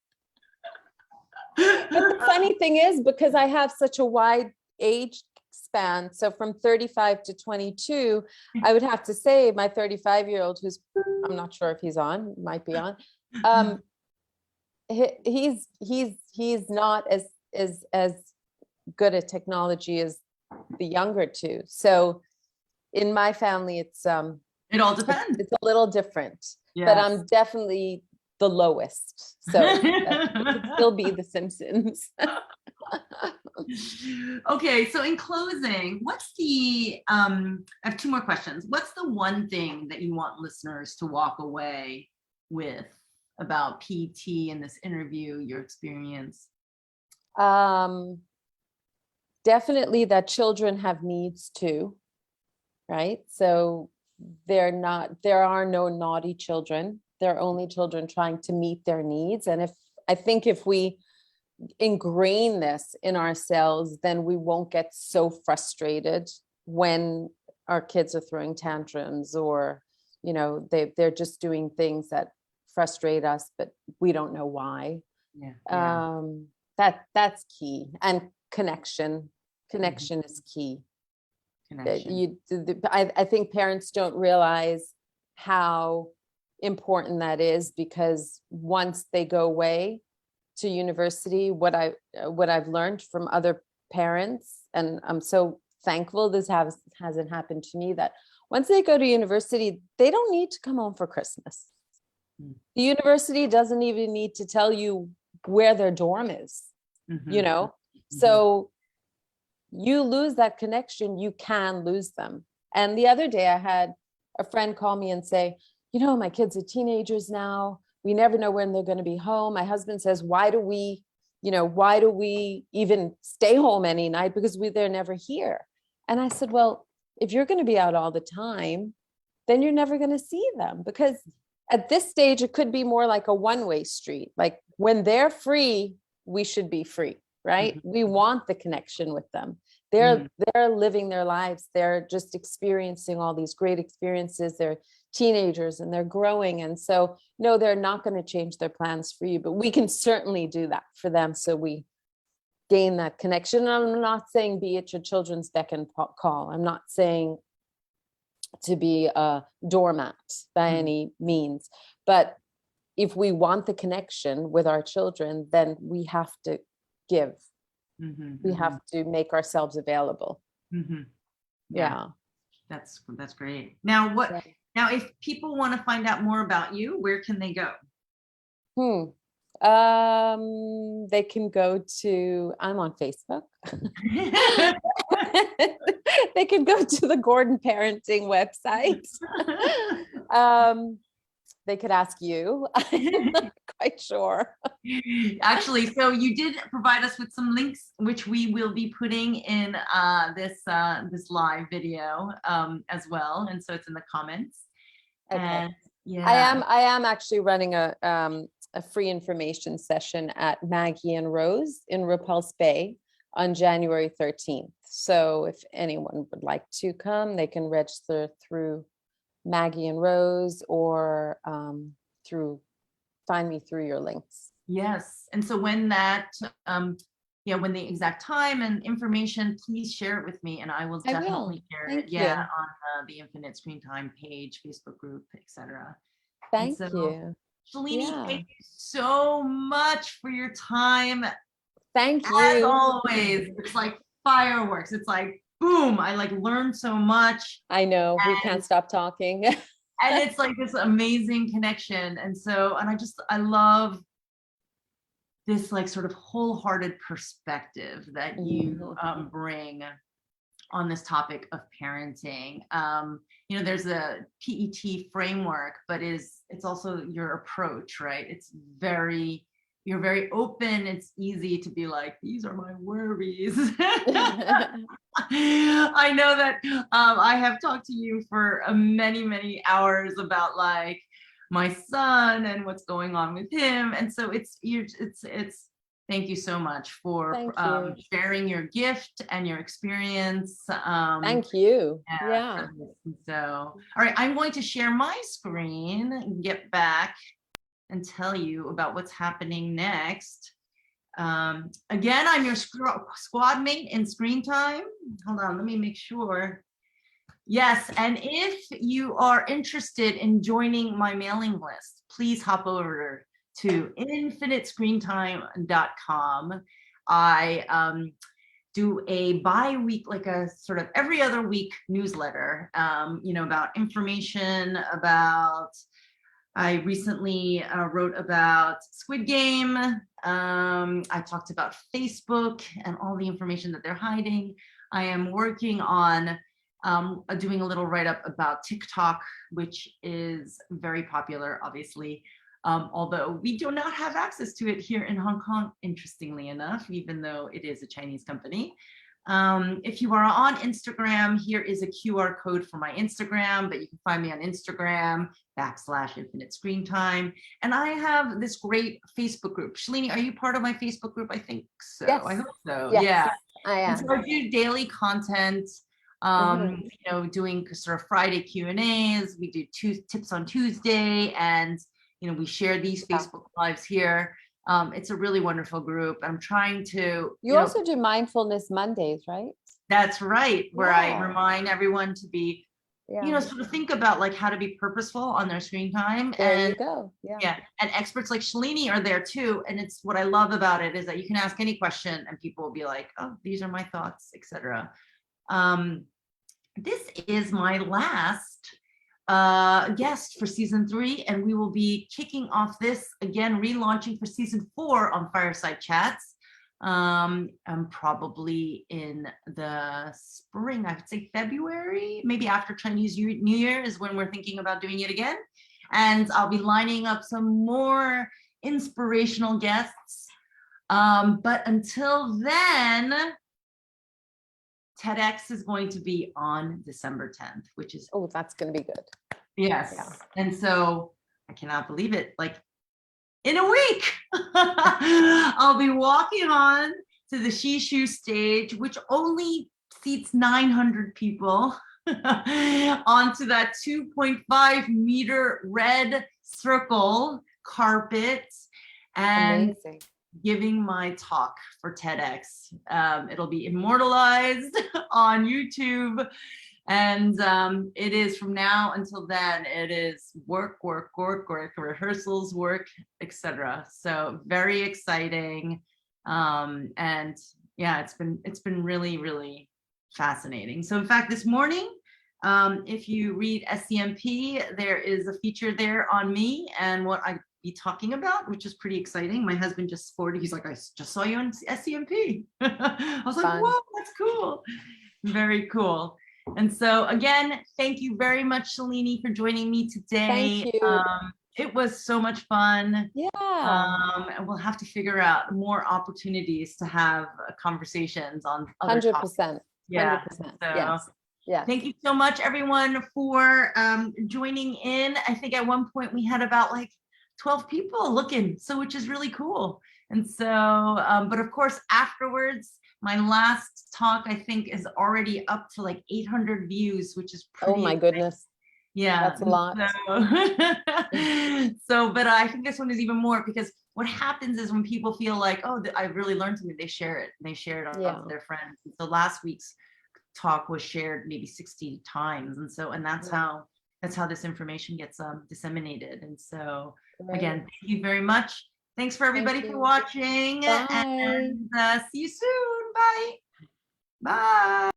And the funny thing is, because I have such a wide age span, so from 35 to 22, I would have to say my 35-year-old, who's, I'm not sure if he's on, might be on, he's not as good at technology as the younger two. So in my family, it's It all depends. It's a little different, but Yes. I'm definitely the lowest. So it could still be The Simpsons. Okay, so in closing, what's the, I have two more questions. What's the one thing that you want listeners to walk away with about PT in this interview, your experience? Definitely that children have needs too, right? So there are no naughty children. They're only children trying to meet their needs. And I think if we ingrain this in ourselves, then we won't get so frustrated when our kids are throwing tantrums, or, you know, they're just doing things that frustrate us, but we don't know why. Yeah. That's key. And connection is key. Connection. I think parents don't realize how important that is, because once they go away to university, what I've learned from other parents, and I'm so thankful this hasn't happened to me, that once they go to university, they don't need to come home for Christmas. The university doesn't even need to tell you where their dorm is, you know? So you lose that connection, you can lose them. And the other day I had a friend call me and say, you know, my kids are teenagers now. We never know when they're going to be home. My husband says, why do we even stay home any night? Because they're never here. And I said, well, if you're going to be out all the time, then you're never going to see them, because at this stage, it could be more like a one-way street. Like when they're free, we should be free, right? We want the connection with them. They're living their lives. They're just experiencing all these great experiences. They're teenagers and they're growing. And so, no, they're not going to change their plans for you, but we can certainly do that for them. So we gain that connection. And I'm not saying be at your children's beck and call. I'm not saying to be a doormat by any means, but if we want the connection with our children, then we have to give. We have to make ourselves available. Yeah. That's great. Now, now if people want to find out more about you, where can they go? They can go to, I'm on Facebook. They can go to the Gordon Parenting website. They could ask you. I'm not quite sure. Actually, so you did provide us with some links, which we will be putting in this live video as well, and so it's in the comments. Okay. And yeah, I am actually running a free information session at Maggie and Rose in Repulse Bay on January 13th. So if anyone would like to come, they can register through Maggie and Rose, or find me through your links. Yes. And so when that, when the exact time and information, please share it with me, and I will definitely share it. Yeah, on the Infinite Screen Time page, Facebook group, etc. Thank you. Shalini, thank you so much for your time. Thank you. As always, it's like fireworks. It's like, boom, I like learned so much. I know, we can't stop talking. And it's like this amazing connection. And so, and I love this like sort of wholehearted perspective that you bring on this topic of parenting. There's a PET framework, but it's also your approach, right? You're very open. It's easy to be like, these are my worries. I know that I have talked to you for many, many hours about like my son and what's going on with him. And so it's thank you so much for sharing your gift and your experience. Thank you. Yeah. So, all right, I'm going to share my screen and get back and tell you about what's happening next. Again, I'm your squad mate in Screentime. Hold on, let me make sure. Yes, and if you are interested in joining my mailing list, please hop over to infinitescreentime.com. I do a bi-week, like a sort of every other week newsletter, about information about, I recently wrote about Squid Game. I talked about Facebook and all the information that they're hiding. I am working on doing a little write-up about TikTok, which is very popular, obviously. Although we do not have access to it here in Hong Kong, interestingly enough, even though it is a Chinese company. If you are on Instagram, here is a QR code for my Instagram, but you can find me on Instagram /Infinite Screen Time. And I have this great Facebook group. Shalini, are you part of my Facebook group? I think so. Yes. I hope so. Yes, yeah. I am. And so I do daily content, doing sort of Friday Q&As. We do tips on Tuesday, and we share these Facebook Lives here. It's a really wonderful group. I'm trying to. You also do Mindfulness Mondays, right? That's right, where I Yeah. remind everyone to be, sort of think about like how to be purposeful on their screen time. There you go. Yeah, and experts like Shalini are there too. And it's what I love about it is that you can ask any question and people will be like, oh, these are my thoughts, etc. This is my last guest for season 3, and we will be kicking off this again, relaunching for season 4 on Fireside Chats. Probably in the spring, I would say February, maybe after Chinese New Year is when we're thinking about doing it again. And I'll be lining up some more inspirational guests. But until then, TEDx is going to be on December 10th, which is, oh, that's going to be good. Yes. Yeah. And so I cannot believe it. Like in a week, I'll be walking on to the Shishu stage, which only seats 900 people, onto that 2.5 meter red circle carpet, and amazing. Giving my talk for TEDx. It'll be immortalized on YouTube. And it is from now until then, it is work, rehearsals, work, etc. So very exciting. And yeah, it's been really, really fascinating. So in fact, this morning, if you read SCMP, there is a feature there on me and what I be talking about, which is pretty exciting. My husband just forwarded, he's like, I just saw you on SCMP. I was like, whoa, that's cool. Very cool. And so again, thank you very much, Shalini, for joining me today. Thank you. It was so much fun. Yeah. And we'll have to figure out more opportunities to have conversations on other 100%. topics. Yeah. 100%. So, yes. Yeah. Thank you so much, everyone, for joining in. I think at one point we had about like 12 people looking, so which is really cool. And so, but of course, afterwards, my last talk, I think, is already up to like 800 views, which is pretty. Oh my goodness. Yeah. That's a lot. So, but I think this one is even more, because what happens is when people feel like, oh, I really learned something, they share it. They share it on their friends. And so last week's talk was shared maybe 60 times. And so, and that's how this information gets disseminated. And so again, thank you very much. Thanks for everybody for watching. Bye. And see you soon. Bye. Bye.